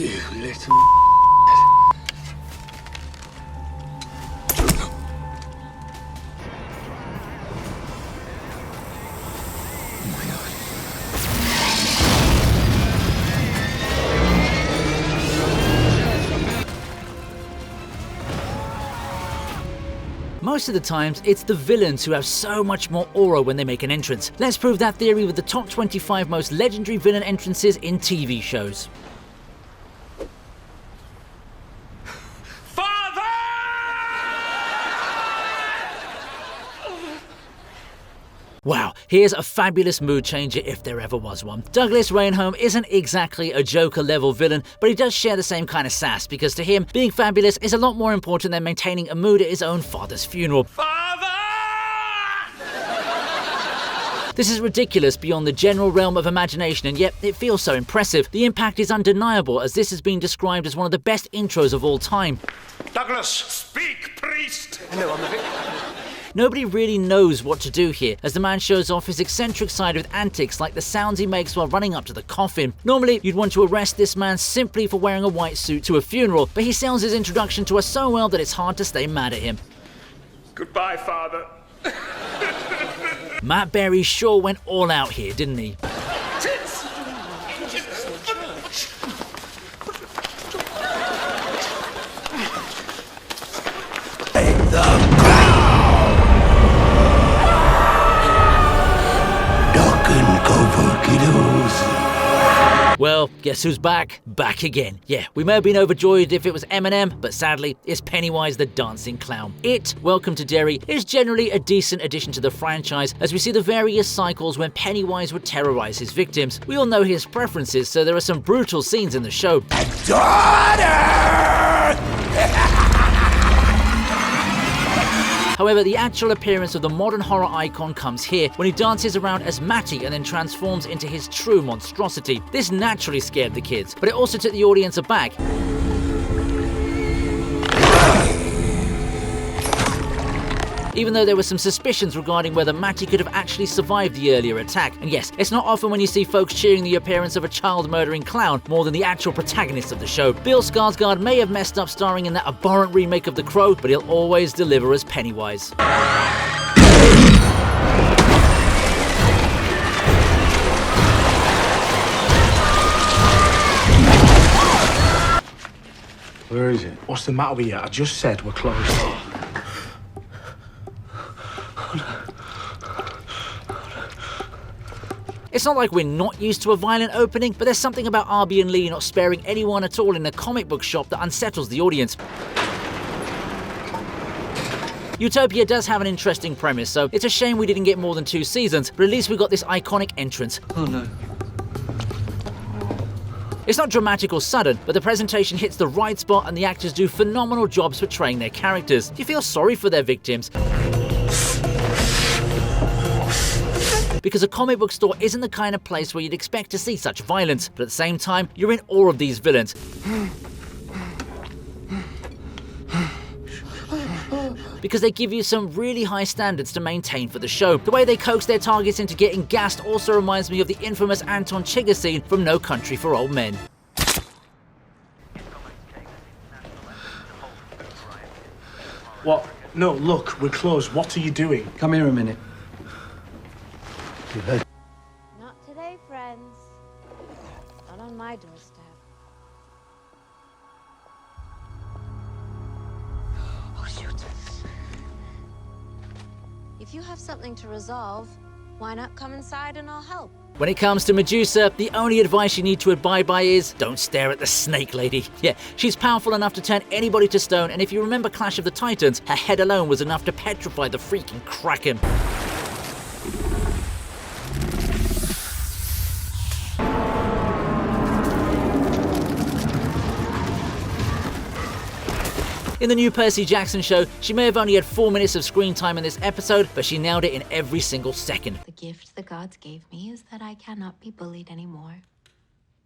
You little Most of the times, it's the villains who have so much more aura when they make an entrance. Let's prove that theory with the top 25 most legendary villain entrances in TV shows. Wow, here's a fabulous mood changer if there ever was one. Douglas Rainhome isn't exactly a Joker-level villain, but he does share the same kind of sass, because to him, being fabulous is a lot more important than maintaining a mood at his own father's funeral. Father! This is ridiculous beyond the general realm of imagination, and yet it feels so impressive. The impact is undeniable, as this has been described as one of the best intros of all time. Douglas, speak, priest! Hello, I'm the victim. Nobody really knows what to do here, as the man shows off his eccentric side with antics like the sounds he makes while running up to the coffin. Normally, you'd want to arrest this man simply for wearing a white suit to a funeral, but he sells his introduction to us so well that it's hard to stay mad at him. Goodbye, Father. Matt Berry sure went all out here, didn't he? Well, guess who's back? Back again. Yeah, we may have been overjoyed if it was Eminem, but sadly, it's Pennywise the Dancing Clown. It, Welcome to Derry, is generally a decent addition to the franchise, as we see the various cycles when Pennywise would terrorize his victims. We all know his preferences, so there are some brutal scenes in the show. However, the actual appearance of the modern horror icon comes here, when he dances around as Matty and then transforms into his true monstrosity. This naturally scared the kids, but it also took the audience aback. Even though there were some suspicions regarding whether Matty could have actually survived the earlier attack. And yes, it's not often when you see folks cheering the appearance of a child-murdering clown more than the actual protagonist of the show. Bill Skarsgård may have messed up starring in that abhorrent remake of The Crow, but he'll always deliver as Pennywise. Where is it? What's the matter with you? I just said we're closed. It's not like we're not used to a violent opening, but there's something about Arby and Lee not sparing anyone at all in a comic book shop that unsettles the audience. Utopia does have an interesting premise, so it's a shame we didn't get more than 2 seasons, but at least we got this iconic entrance. Oh no. It's not dramatic or sudden, but the presentation hits the right spot and the actors do phenomenal jobs portraying their characters. You feel sorry for their victims, because a comic book store isn't the kind of place where you'd expect to see such violence, but at the same time, you're in awe of these villains. Because they give you some really high standards to maintain for the show. The way they coax their targets into getting gassed also reminds me of the infamous Anton Chigurh scene from No Country for Old Men. What? No, look, we're closed. What are you doing? Come here a minute. Not today, friends. Not on my doorstep. Oh, shoot. If you have something to resolve, why not come inside and I'll help? When it comes to Medusa, the only advice you need to abide by is don't stare at the snake lady. Yeah, she's powerful enough to turn anybody to stone, and if you remember Clash of the Titans, her head alone was enough to petrify the freaking Kraken. In the new Percy Jackson show, she may have only had 4 minutes of screen time in this episode, but she nailed it in every single second. The gift the gods gave me is that I cannot be bullied anymore.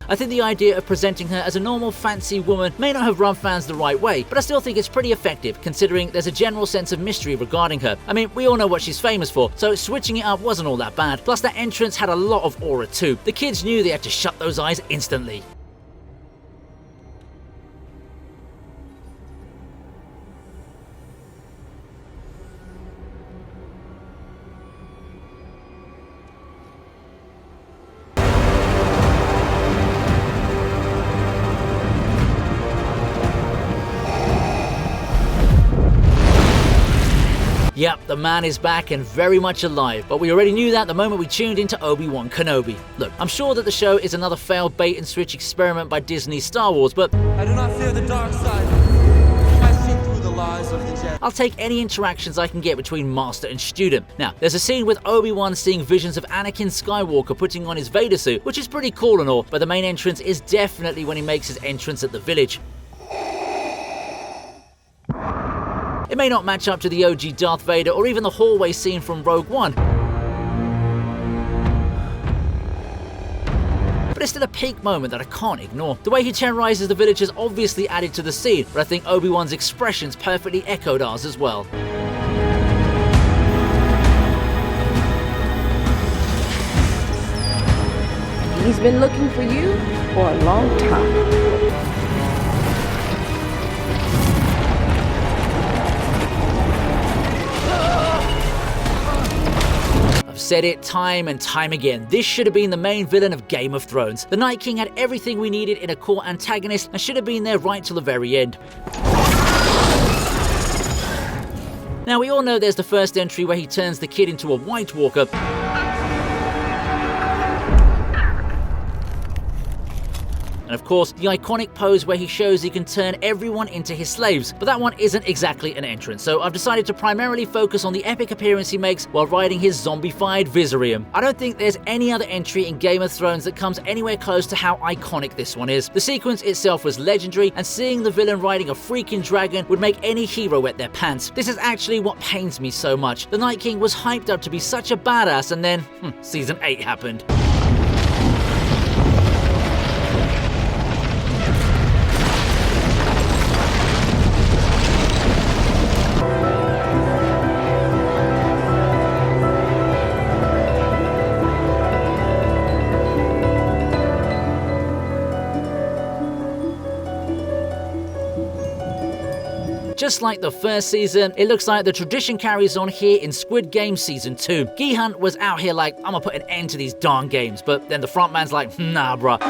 I think the idea of presenting her as a normal fancy woman may not have rubbed fans the right way, but I still think it's pretty effective, considering there's a general sense of mystery regarding her. I mean, we all know what she's famous for, so switching it up wasn't all that bad. Plus, that entrance had a lot of aura too. The kids knew they had to shut those eyes instantly. Yep, the man is back and very much alive, but we already knew that the moment we tuned into Obi-Wan Kenobi. Look, I'm sure that the show is another failed bait-and-switch experiment by Disney's Star Wars, but I do not fear the dark side. I see through the lies of the Jedi. I'll take any interactions I can get between master and student. Now, there's a scene with Obi-Wan seeing visions of Anakin Skywalker putting on his Vader suit, which is pretty cool and all, but the main entrance is definitely when he makes his entrance at the village. It may not match up to the OG Darth Vader or even the hallway scene from Rogue One, but it's still a peak moment that I can't ignore. The way he terrorizes the villagers obviously added to the scene, but I think Obi-Wan's expressions perfectly echoed ours as well. He's been looking for you for a long time. I've said it time and time again, this should have been the main villain of Game of Thrones. The Night King had everything we needed in a core antagonist and should have been there right till the very end. Now we all know there's the first entry where he turns the kid into a White Walker. And of course, the iconic pose where he shows he can turn everyone into his slaves. But that one isn't exactly an entrance, so I've decided to primarily focus on the epic appearance he makes while riding his zombified Viserium. I don't think there's any other entry in Game of Thrones that comes anywhere close to how iconic this one is. The sequence itself was legendary, and seeing the villain riding a freaking dragon would make any hero wet their pants. This is actually what pains me so much. The Night King was hyped up to be such a badass, and then, Season 8 happened. Just like the first season, it looks like the tradition carries on here in Squid Game Season 2. Gihan was out here like, I'm gonna put an end to these darn games, but then the frontman's like, nah bruh.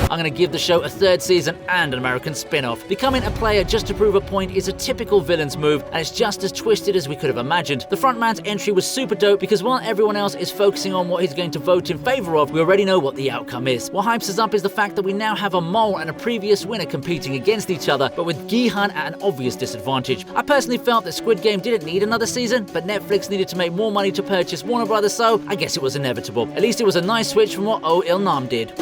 I'm gonna give the show a third season and an American spin-off. Becoming a player just to prove a point is a typical villain's move, and it's just as twisted as we could have imagined. The frontman's entry was super dope because while everyone else is focusing on what he's going to vote in favor of, we already know what the outcome is. What hypes us up is the fact that we now have a mole and a previous winner competing against each other, but with Gihan at an obvious disadvantage. I personally felt that Squid Game didn't need another season, but Netflix needed to make more money to purchase Warner Brothers, so I guess it was inevitable. At least it was a nice switch from what Oh Il-Nam did.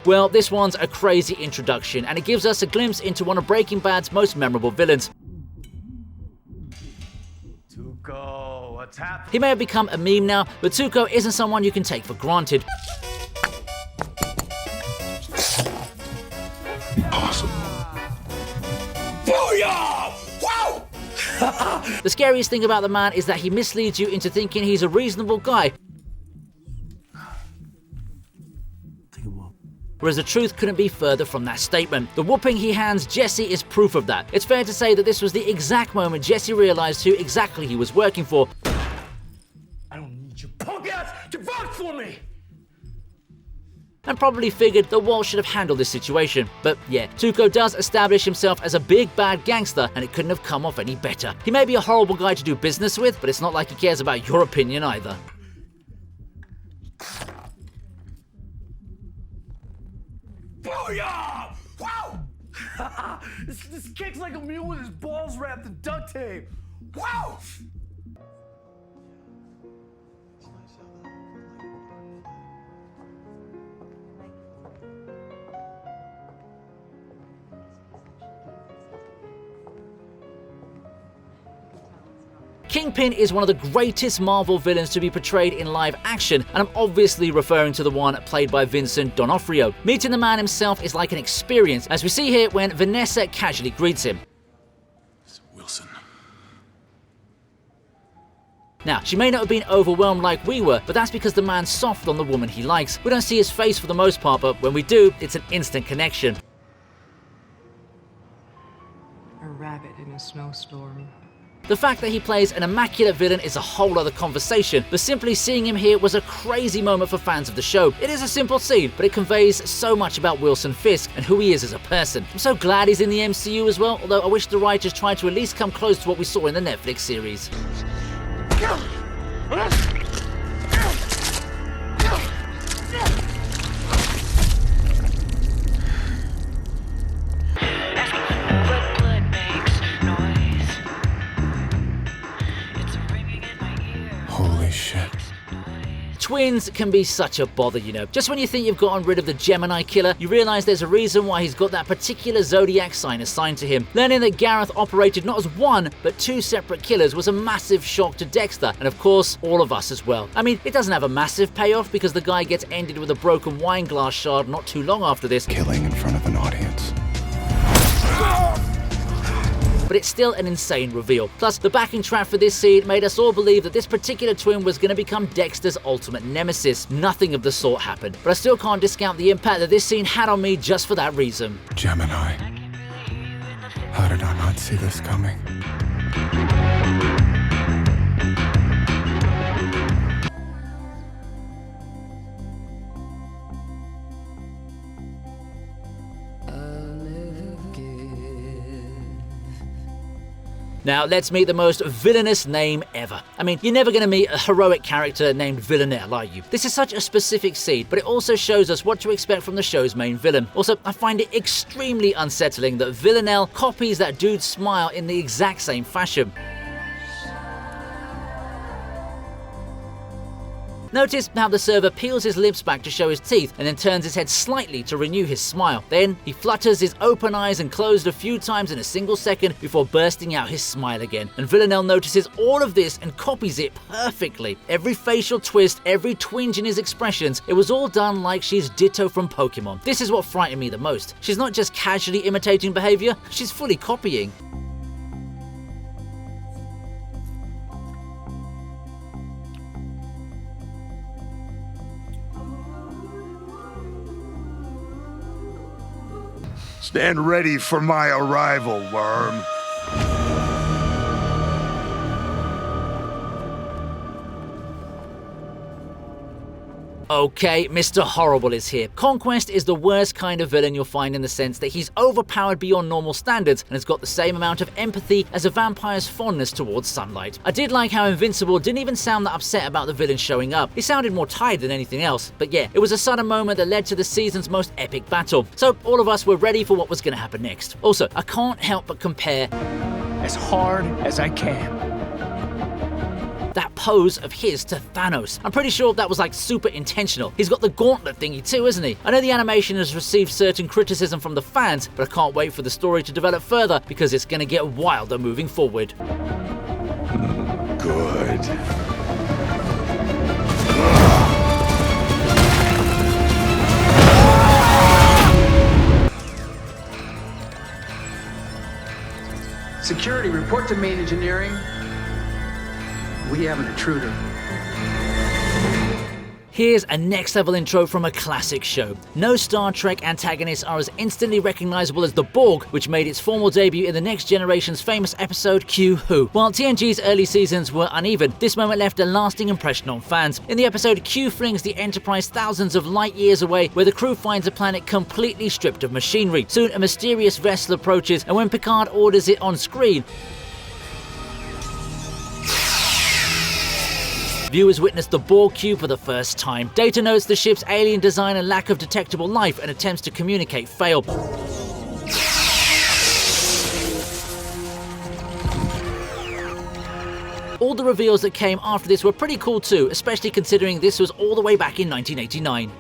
Well, this one's a crazy introduction, and it gives us a glimpse into one of Breaking Bad's most memorable villains. Tuco, what's happening? He may have become a meme now, but Tuco isn't someone you can take for granted. Awesome. Booyah! Wow! The scariest thing about the man is that he misleads you into thinking he's a reasonable guy, whereas the truth couldn't be further from that statement. The whooping he hands Jesse is proof of that. It's fair to say that this was the exact moment Jesse realized who exactly he was working for. I don't need your punk ass to vote for me! And probably figured that Walt should have handled this situation. But yeah, Tuco does establish himself as a big bad gangster, and it couldn't have come off any better. He may be a horrible guy to do business with, but it's not like he cares about your opinion either. Booyah! Wow! this kicks like a mule with his balls wrapped in duct tape. Wow! Kingpin is one of the greatest Marvel villains to be portrayed in live action, and I'm obviously referring to the one played by Vincent D'Onofrio. Meeting the man himself is like an experience, as we see here when Vanessa casually greets him. Wilson. Now, she may not have been overwhelmed like we were, but that's because the man's soft on the woman he likes. We don't see his face for the most part, but when we do, it's an instant connection. A rabbit in a snowstorm. The fact that he plays an immaculate villain is a whole other conversation, but simply seeing him here was a crazy moment for fans of the show. It is a simple scene, but it conveys so much about Wilson Fisk and who he is as a person. I'm so glad he's in the MCU as well, although I wish the writers tried to at least come close to what we saw in the Netflix series. Holy shit. Twins can be such a bother, you know. Just when you think you've gotten rid of the Gemini killer, you realize there's a reason why he's got that particular zodiac sign assigned to him. Learning that Gareth operated not as one, but two separate killers was a massive shock to Dexter, and of course, all of us as well. I mean, it doesn't have a massive payoff because the guy gets ended with a broken wine glass shard not too long after this. Killing in front of an audience. But it's still an insane reveal. Plus, the backing track for this scene made us all believe that this particular twin was going to become Dexter's ultimate nemesis. Nothing of the sort happened, but I still can't discount the impact that this scene had on me just for that reason. Gemini. How did I not see this coming? Now, let's meet the most villainous name ever. I mean, you're never going to meet a heroic character named Villanelle, are you? This is such a specific scene, but it also shows us what to expect from the show's main villain. Also, I find it extremely unsettling that Villanelle copies that dude's smile in the exact same fashion. Notice how the server peels his lips back to show his teeth and then turns his head slightly to renew his smile. Then he flutters his open eyes and closed a few times in a single second before bursting out his smile again. And Villanelle notices all of this and copies it perfectly. Every facial twist, every twinge in his expressions, it was all done like she's Ditto from Pokemon. This is what frightened me the most. She's not just casually imitating behavior, she's fully copying. Stand ready for my arrival, worm. Okay, Mr. Horrible is here. Conquest is the worst kind of villain you'll find in the sense that he's overpowered beyond normal standards and has got the same amount of empathy as a vampire's fondness towards sunlight. I did like how Invincible didn't even sound that upset about the villain showing up. He sounded more tired than anything else. But yeah, it was a sudden moment that led to the season's most epic battle. So all of us were ready for what was going to happen next. Also, I can't help but compare As hard as I can. that pose of his to Thanos. I'm pretty sure that was like super intentional. He's got the gauntlet thingy too, isn't he? I know the animation has received certain criticism from the fans, but I can't wait for the story to develop further because it's gonna get wilder moving forward. Good. Security, report to main engineering. We have an intruder. Here's a next level intro from a classic show. No Star Trek antagonists are as instantly recognizable as the Borg, which made its formal debut in the Next Generation's famous episode Q Who. While TNG's early seasons were uneven, this moment left a lasting impression on fans. In the episode, Q flings the Enterprise thousands of light years away, where the crew finds a planet completely stripped of machinery. Soon, a mysterious vessel approaches, and when Picard orders it on screen, viewers witness the Borg cube for the first time. Data notes the ship's alien design and lack of detectable life and attempts to communicate fail. All the reveals that came after this were pretty cool too, especially considering this was all the way back in 1989.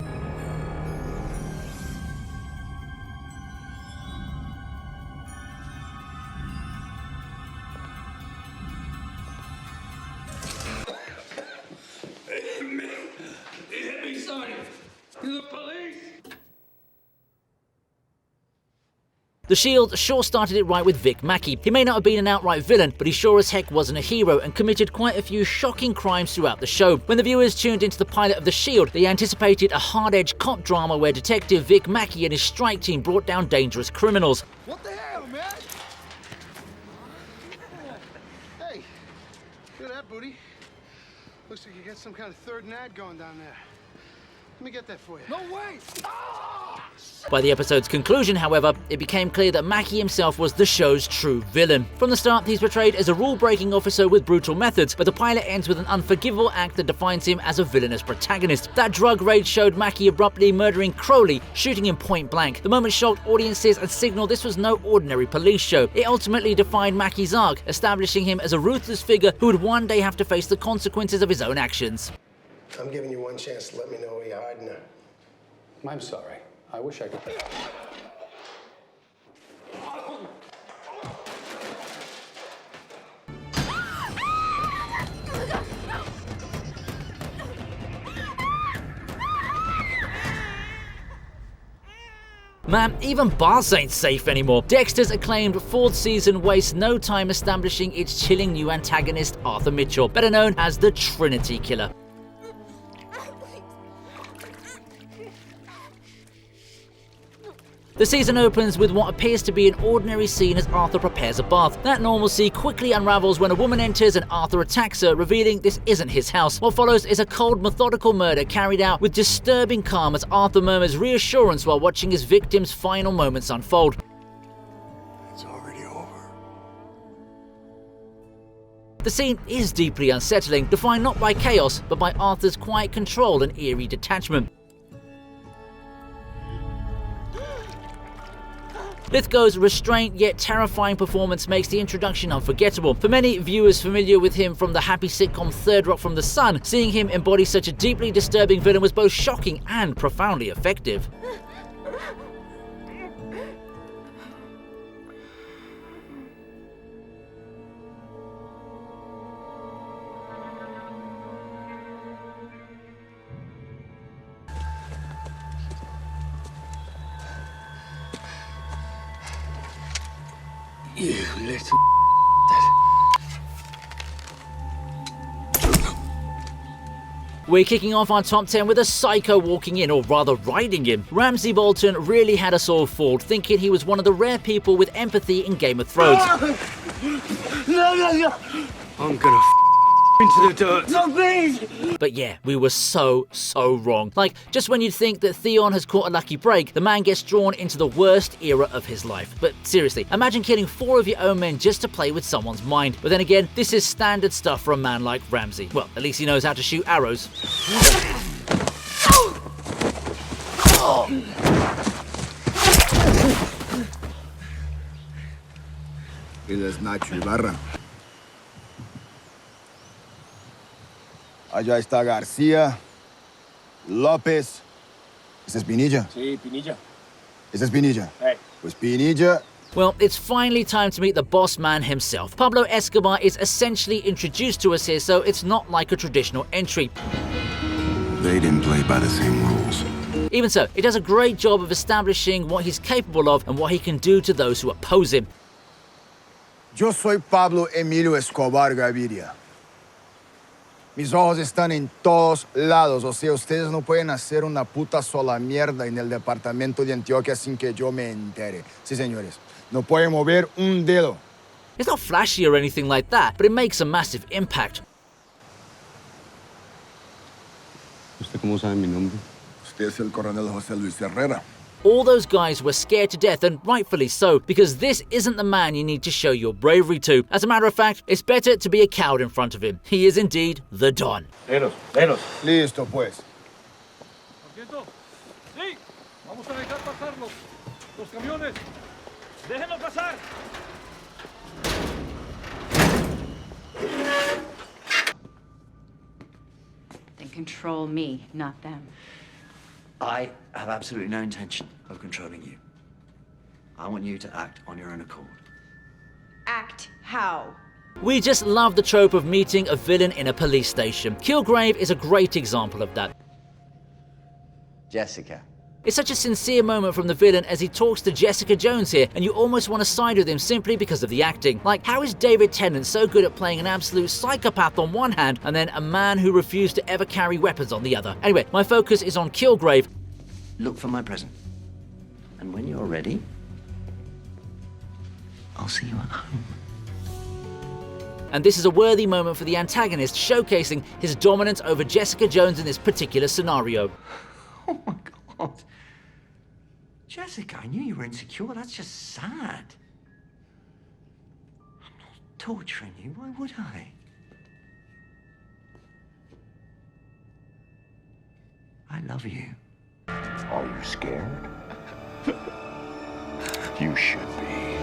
The Shield sure started it right with Vic Mackey. He may not have been an outright villain, but he sure as heck wasn't a hero and committed quite a few shocking crimes throughout the show. When the viewers tuned into the pilot of The Shield, they anticipated a hard-edged cop drama where Detective Vic Mackey and his strike team brought down dangerous criminals. What the hell, man? Hey, look at that booty. Looks like you got some kind of third nad going down there. Let me get that for you. No way! By the episode's conclusion, however, it became clear that Mackey himself was the show's true villain. From the start, he's portrayed as a rule-breaking officer with brutal methods, but the pilot ends with an unforgivable act that defines him as a villainous protagonist. That drug raid showed Mackey abruptly murdering Crowley, shooting him point blank. The moment shocked audiences and signaled this was no ordinary police show. It ultimately defined Mackey's arc, establishing him as a ruthless figure who would one day have to face the consequences of his own actions. I'm giving you one chance to let me know where you're hiding now. I'm sorry. I wish I could. Man, even bars ain't safe anymore. Dexter's acclaimed 4th season wastes no time establishing its chilling new antagonist, Arthur Mitchell, better known as the Trinity Killer. The season opens with what appears to be an ordinary scene as Arthur prepares a bath. That normalcy quickly unravels when a woman enters and Arthur attacks her, revealing this isn't his house. What follows is a cold, methodical murder carried out with disturbing calm as Arthur murmurs reassurance while watching his victim's final moments unfold. It's already over. The scene is deeply unsettling, defined not by chaos, but by Arthur's quiet control and eerie detachment. Lithgow's restrained yet terrifying performance makes the introduction unforgettable. For many viewers familiar with him from the happy sitcom Third Rock from the Sun, seeing him embody such a deeply disturbing villain was both shocking and profoundly effective. You little We're kicking off our top 10 with a psycho walking in, or rather riding in. Ramsay Bolton really had us all fooled, thinking he was one of the rare people with empathy in Game of Thrones. No. I'm gonna into the dirt. No, please. But yeah, we were so wrong. Like, just when you'd think that Theon has caught a lucky break, the man gets drawn into the worst era of his life. But seriously, imagine killing 4 of your own men just to play with someone's mind. But then again, this is standard stuff for a man like Ramsay. Well, at least he knows how to shoot arrows. Pides Nacho Ibarra. Allá está García, López. ¿Ese es Pinilla? Sí, Pinilla. ¿Ese es Pinilla? Hey. Pues Pinilla. Well, it's finally time to meet the boss man himself. Pablo Escobar is essentially introduced to us here, so it's not like a traditional entry. They didn't play by the same rules. Even so, it does a great job of establishing what he's capable of and what he can do to those who oppose him. Yo soy Pablo Emilio Escobar Gaviria. Mis ojos están en todos lados, o sea, ustedes no pueden hacer una puta sola mierda en el departamento de Antioquia sin que yo me entere. Sí, señores, no pueden mover un dedo. It's not flashy or anything like that, but it makes a massive impact. ¿Usted cómo sabe mi nombre? Usted es el coronel José Luis Herrera. All those guys were scared to death, and rightfully so, because this isn't the man you need to show your bravery to. As a matter of fact, it's better to be a coward in front of him. He is indeed the Don. Venos, venos. Listo, pues. Sí, vamos a dejar pasar los camiones. Déjenlo pasar. Then control me, not them. I have absolutely no intention of controlling you. I want you to act on your own accord. Act how? We just love the trope of meeting a villain in a police station. Kilgrave is a great example of that. Jessica. It's such a sincere moment from the villain as he talks to Jessica Jones here, and you almost want to side with him simply because of the acting. Like, how is David Tennant so good at playing an absolute psychopath on one hand, and then a man who refused to ever carry weapons on the other? Anyway, my focus is on Kilgrave. Look for my present. And when you're ready, I'll see you at home. And this is a worthy moment for the antagonist, showcasing his dominance over Jessica Jones in this particular scenario. Oh my God. Jessica, I knew you were insecure. That's just sad. I'm not torturing you. Why would I? I love you. Are you scared? You should be.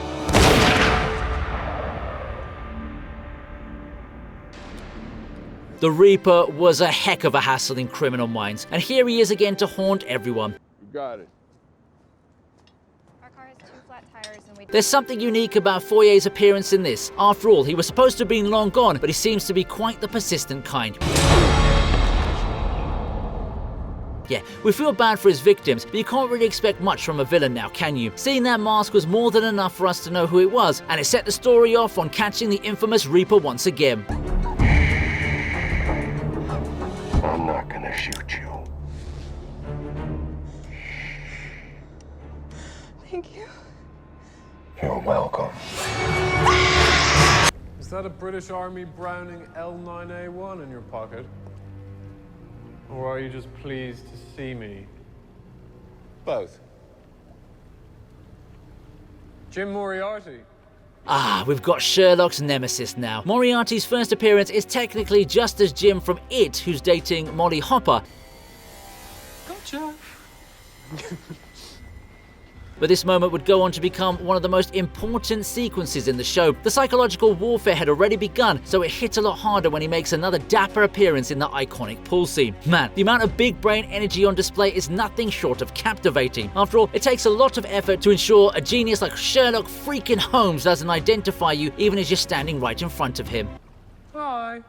The Reaper was a heck of a hassle in Criminal Minds, and here he is again to haunt everyone. You got it. There's something unique about Foyer's appearance in this. After all, he was supposed to have been long gone, but he seems to be quite the persistent kind. Yeah, we feel bad for his victims, but you can't really expect much from a villain now, can you? Seeing that mask was more than enough for us to know who it was, and it set the story off on catching the infamous Reaper once again. I'm not gonna shoot you. Thank you. You're welcome. Is that a British Army Browning L9A1 in your pocket? Or are you just pleased to see me? Both. Jim Moriarty. Ah, we've got Sherlock's nemesis now. Moriarty's first appearance is technically just as Jim from It, who's dating Molly Hopper. Gotcha. But this moment would go on to become one of the most important sequences in the show. The psychological warfare had already begun, so it hit a lot harder when he makes another dapper appearance in the iconic pool scene. Man, the amount of big brain energy on display is nothing short of captivating. After all, it takes a lot of effort to ensure a genius like Sherlock freaking Holmes doesn't identify you even as you're standing right in front of him. Hi.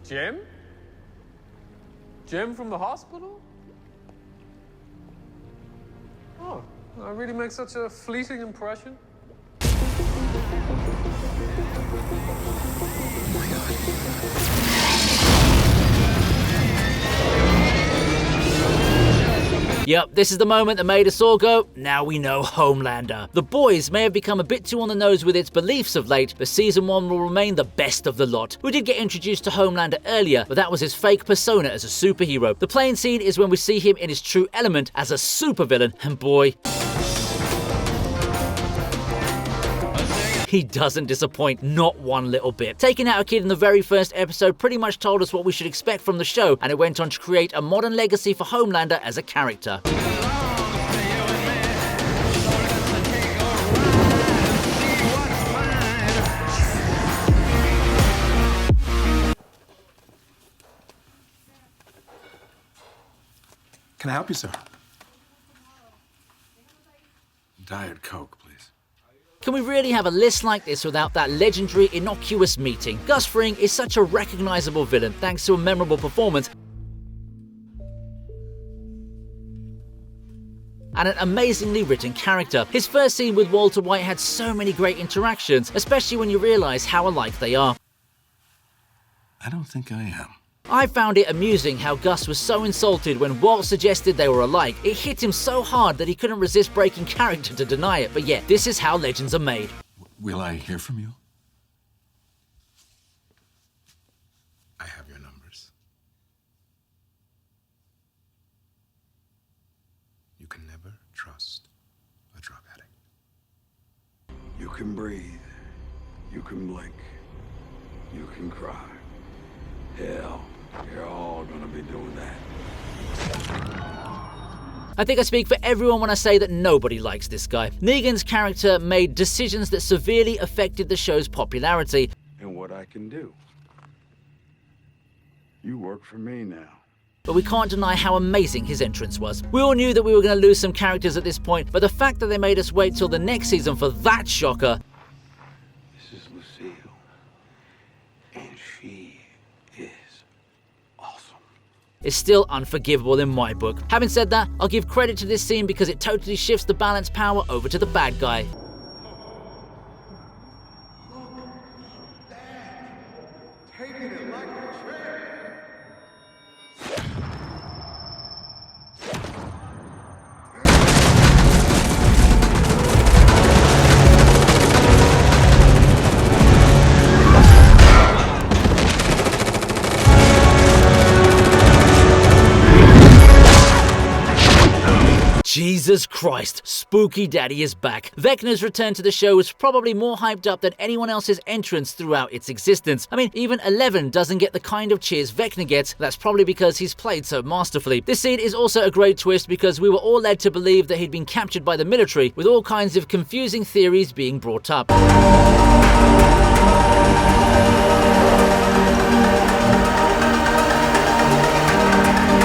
Jim? Jim from the hospital? Oh, I really make such a fleeting impression. Yep, this is the moment that made us all go, now we know Homelander. The Boys may have become a bit too on the nose with its beliefs of late, but Season 1 will remain the best of the lot. We did get introduced to Homelander earlier, but that was his fake persona as a superhero. The playing scene is when we see him in his true element as a supervillain, and boy, he doesn't disappoint, not one little bit. Taking out a kid in the very first episode pretty much told us what we should expect from the show, and it went on to create a modern legacy for Homelander as a character. Can I help you, sir? Diet Coke, please. Can we really have a list like this without that legendary innocuous meeting? Gus Fring is such a recognizable villain thanks to a memorable performance and an amazingly written character. His first scene with Walter White had so many great interactions, especially when you realize how alike they are. I don't think I am. I found it amusing how Gus was so insulted when Walt suggested they were alike. It hit him so hard that he couldn't resist breaking character to deny it. But yeah, this is how legends are made. Will I hear from you? I have your numbers. You can never trust a drug addict. You can breathe. You can blink. You can cry. Hell, you're all gonna be doing that. I think I speak for everyone when I say that nobody likes this guy. Negan's character made decisions that severely affected the show's popularity. And what I can do. You work for me now. But we can't deny how amazing his entrance was. We all knew that we were going to lose some characters at this point, but the fact that they made us wait till the next season for that shocker. This is Lucille. And she is awesome. is still unforgivable in my book. Having said that, I'll give credit to this scene because it totally shifts the balance power over to the bad guy. Jesus Christ, Spooky Daddy is back. Vecna's return to the show was probably more hyped up than anyone else's entrance throughout its existence. I mean, even 11 doesn't get the kind of cheers Vecna gets. That's probably because he's played so masterfully. This scene is also a great twist because we were all led to believe that he'd been captured by the military, with all kinds of confusing theories being brought up.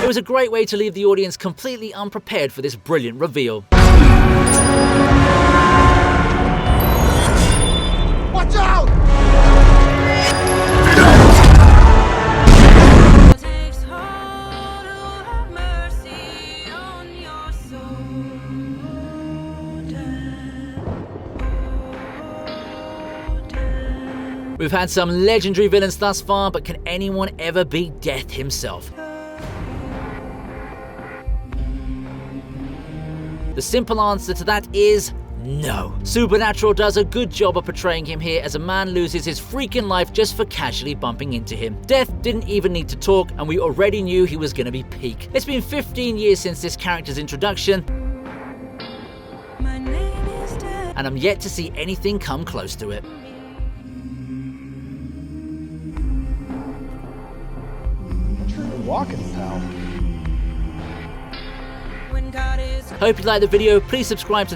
It was a great way to leave the audience completely unprepared for this brilliant reveal. Watch out! We've had some legendary villains thus far, but can anyone ever beat Death himself? The simple answer to that is no. Supernatural does a good job of portraying him here as a man loses his freaking life just for casually bumping into him. Death didn't even need to talk, and we already knew he was going to be peak. It's been 15 years since this character's introduction, and I'm yet to see anything come close to it. You're walking, pal. Hope you liked the video. Please subscribe to the